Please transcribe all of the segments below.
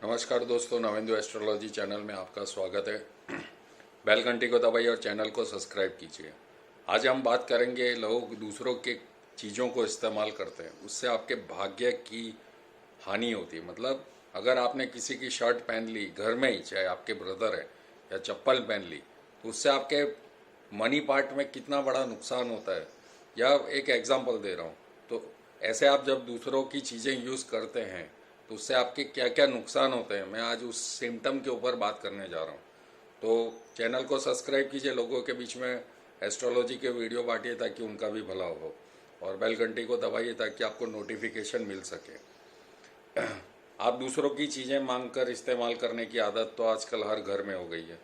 नमस्कार दोस्तों, Navendu astrology channel में आपका स्वागत है। बेल घंटी को दबाइए और चैनल को सब्सक्राइब कीजिए। आज हम बात करेंगे, लोग दूसरों के चीज़ों को इस्तेमाल करते हैं, उससे आपके भाग्य की हानि होती है। मतलब अगर आपने किसी की शर्ट पहन ली घर में ही, चाहे आपके ब्रदर है, या चप्पल पहन ली, तो उससे आपके मनी पार्ट में कितना बड़ा नुकसान होता है। या एक एग्जांपल दे रहा हूँ, तो ऐसे आप जब दूसरों की चीज़ें यूज़ करते हैं तो उससे आपके क्या क्या नुकसान होते हैं, मैं आज उस सिम्टम के ऊपर बात करने जा रहा हूँ। तो चैनल को सब्सक्राइब कीजिए, लोगों के बीच में एस्ट्रोलॉजी के वीडियो बांटिए ताकि उनका भी भला हो, और बेल घंटी को दबाइए ताकि आपको नोटिफिकेशन मिल सके। आप दूसरों की चीज़ें मांगकर इस्तेमाल करने की आदत तो आजकल हर घर में हो गई है।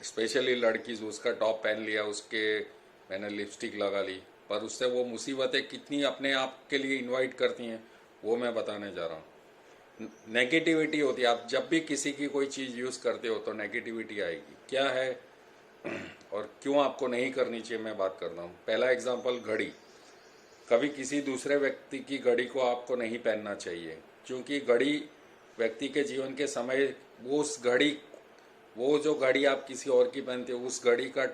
स्पेशली लड़की, उसका टॉप पहन लिया, उसके मैंने लिपस्टिक लगा ली, पर उससे वो मुसीबतें कितनी अपने आप के लिए इनवाइट करती हैं वो मैं बताने जा रहा हूँ। नेगेटिविटी होती है, आप जब भी किसी की कोई चीज़ यूज़ करते हो तो नेगेटिविटी आएगी। क्या है और क्यों आपको नहीं करनी चाहिए, मैं बात करता हूँ। पहला एग्जांपल, घड़ी। कभी किसी दूसरे व्यक्ति की घड़ी को आपको नहीं पहनना चाहिए, क्योंकि घड़ी व्यक्ति के जीवन के समय, वो जो घड़ी आप किसी और की पहनते हो, उस घड़ी का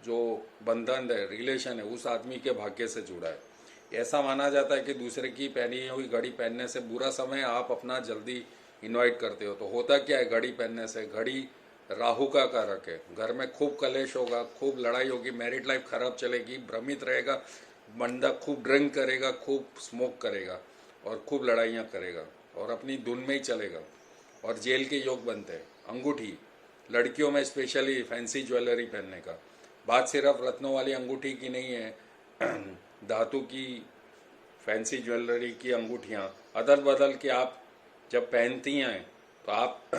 जो बंधन है, रिलेशन है, उस आदमी के भाग्य से जुड़ा है। ऐसा माना जाता है कि दूसरे की पहनी हुई घड़ी पहनने से बुरा समय आप अपना जल्दी इनवाइट करते हो। तो होता क्या है, घड़ी पहनने से, घड़ी राहु का कारक है। घर में खूब कलेश होगा, खूब लड़ाई होगी, मैरिड लाइफ खराब चलेगी, भ्रमित रहेगा, बंदा खूब ड्रिंक करेगा, खूब स्मोक करेगा और खूब लड़ाइयाँ करेगा और अपनी धुन में ही चलेगा, और जेल के योग बनते हैं। अंगूठी, लड़कियों में स्पेशली फैंसी ज्वेलरी पहनने का। बात सिर्फ रत्नों वाली अंगूठी की नहीं है, धातु की फैंसी ज्वेलरी की अंगूठियाँ अदल बदल के आप जब पहनती हैं तो आप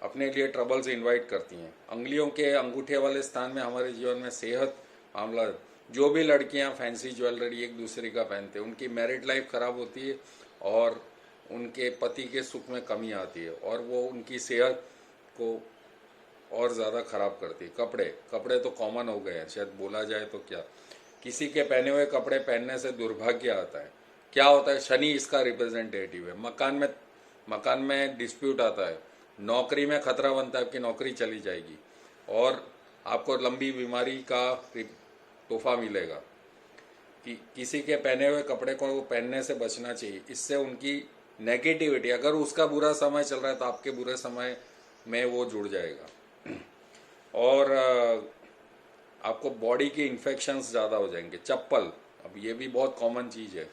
अपने लिए ट्रबल से इन्वाइट करती हैं। अंगुलियों के अंगूठे वाले स्थान में हमारे जीवन में सेहत मामला, जो भी लड़कियां फैंसी ज्वेलरी एक दूसरे का पहनते हैं, उनकी मैरिड लाइफ खराब होती है और उनके पति के सुख में कमी आती है, और वो उनकी सेहत को और ज़्यादा खराब करती है। कपड़े, कपड़े तो कॉमन हो गए हैं, शायद बोला जाए तो क्या। किसी के पहने हुए कपड़े पहनने से दुर्भाग्य आता है। क्या होता है, शनि इसका रिप्रेजेंटेटिव है। मकान में डिस्प्यूट आता है, नौकरी में खतरा बनता है, आपकी नौकरी चली जाएगी, और आपको लंबी बीमारी का तोहफा मिलेगा। कि किसी के पहने हुए कपड़े को पहनने से बचना चाहिए, इससे उनकी नेगेटिविटी, अगर उसका बुरा समय चल रहा है तो आपके बुरे समय में वो जुड़ जाएगा, और आपको बॉडी के इन्फेक्शंस ज़्यादा हो जाएंगे। चप्पल, अब ये भी बहुत कॉमन चीज़ है।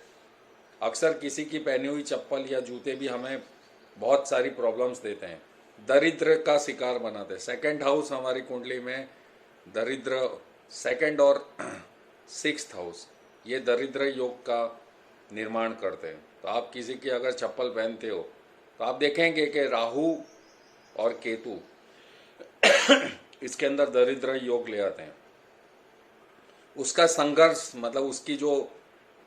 अक्सर किसी की पहनी हुई चप्पल या जूते भी हमें बहुत सारी प्रॉब्लम्स देते हैं, दरिद्र का शिकार बनाते हैं। सेकंड हाउस हमारी कुंडली में दरिद्र, सेकंड और सिक्स्थ हाउस, ये दरिद्र योग का निर्माण करते हैं। तो आप किसी की अगर चप्पल पहनते हो तो आप देखेंगे कि राहु और केतु इसके अंदर दरिद्र योग ले आते हैं। उसका संघर्ष, मतलब उसकी जो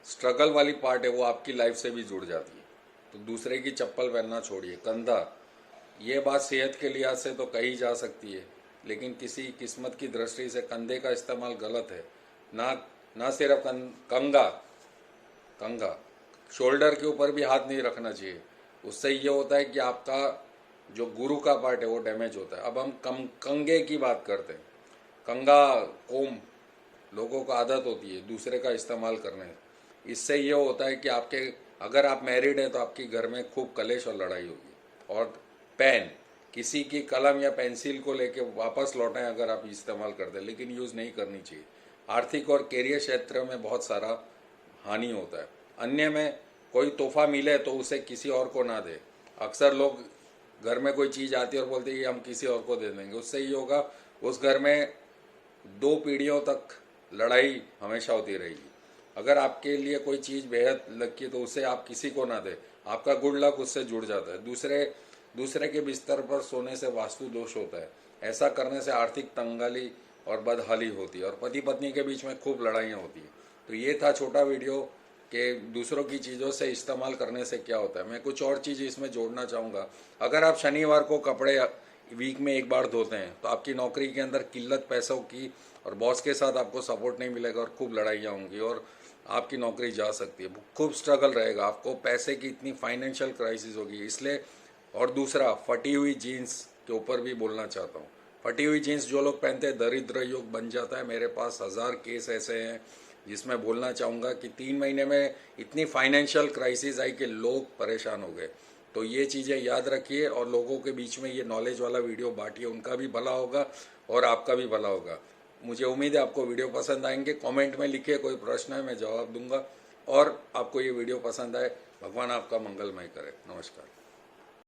स्ट्रगल वाली पार्ट है, वो आपकी लाइफ से भी जुड़ जाती है। तो दूसरे की चप्पल पहनना छोड़िए। कंधा, ये बात सेहत के लिहाज से तो कही जा सकती है, लेकिन किसी किस्मत की दृष्टि से कंधे का इस्तेमाल गलत है। ना सिर्फ कंगा कंगा शोल्डर के ऊपर भी हाथ नहीं रखना चाहिए। उससे ये होता है कि आपका जो गुरु का पार्ट है वो डैमेज होता है। अब हम कंगे की बात करते हैं। कंगा, कोम, लोगों को आदत होती है दूसरे का इस्तेमाल करने। इससे ये होता है कि अगर आप मैरिड हैं तो आपकी घर में खूब कलेश और लड़ाई होगी। और पेन, किसी की कलम या पेंसिल को लेके वापस लौटाएं अगर आप इस्तेमाल करते हैं, लेकिन यूज़ नहीं करनी चाहिए। आर्थिक और कैरियर क्षेत्र में बहुत सारा हानि होता है। अन्य में कोई तोहफा मिले तो उसे किसी और को ना दे। अक्सर लोग, घर में कोई चीज़ आती है और बोलते हैं कि हम किसी और को दे देंगे, उससे ये होगा उस घर में 2 पीढ़ियों तक लड़ाई हमेशा होती रहेगी। अगर आपके लिए कोई चीज़ बेहद लकी तो उसे आप किसी को ना दें, आपका गुड लक उससे जुड़ जाता है। दूसरे के बिस्तर पर सोने से वास्तु दोष होता है। ऐसा करने से आर्थिक तंगाली और बदहाली होती है, और पति पत्नी के बीच में खूब लड़ाइयाँ होती हैं। तो ये था छोटा वीडियो कि दूसरों की चीज़ों से इस्तेमाल करने से क्या होता है। मैं कुछ और चीज़ इसमें जोड़ना चाहूँगा। अगर आप शनिवार को कपड़े वीक में एक बार धोते हैं तो आपकी नौकरी के अंदर किल्लत पैसों की, और बॉस के साथ आपको सपोर्ट नहीं मिलेगा, और खूब लड़ाइयाँ होंगी, और आपकी नौकरी जा सकती है। खूब स्ट्रगल रहेगा, आपको पैसे की इतनी फाइनेंशियल क्राइसिस होगी। इसलिए और दूसरा, फटी हुई जीन्स के ऊपर भी बोलना चाहता हूँ। फटी हुई जीन्स जो लोग पहनते हैं, दरिद्र योग बन जाता है। मेरे पास 1000 केस ऐसे हैं जिसमें बोलना चाहूँगा कि 3 महीने में इतनी फाइनेंशियल क्राइसिस आई कि लोग परेशान हो गए। तो ये चीज़ें याद रखिए और लोगों के बीच में ये नॉलेज वाला वीडियो बांटिए, उनका भी भला होगा और आपका भी भला होगा। मुझे उम्मीद है आपको वीडियो पसंद आएंगे। कमेंट में लिखिए, कोई प्रश्न है मैं जवाब दूंगा। और आपको ये वीडियो पसंद आए, भगवान आपका मंगलमय करे। नमस्कार।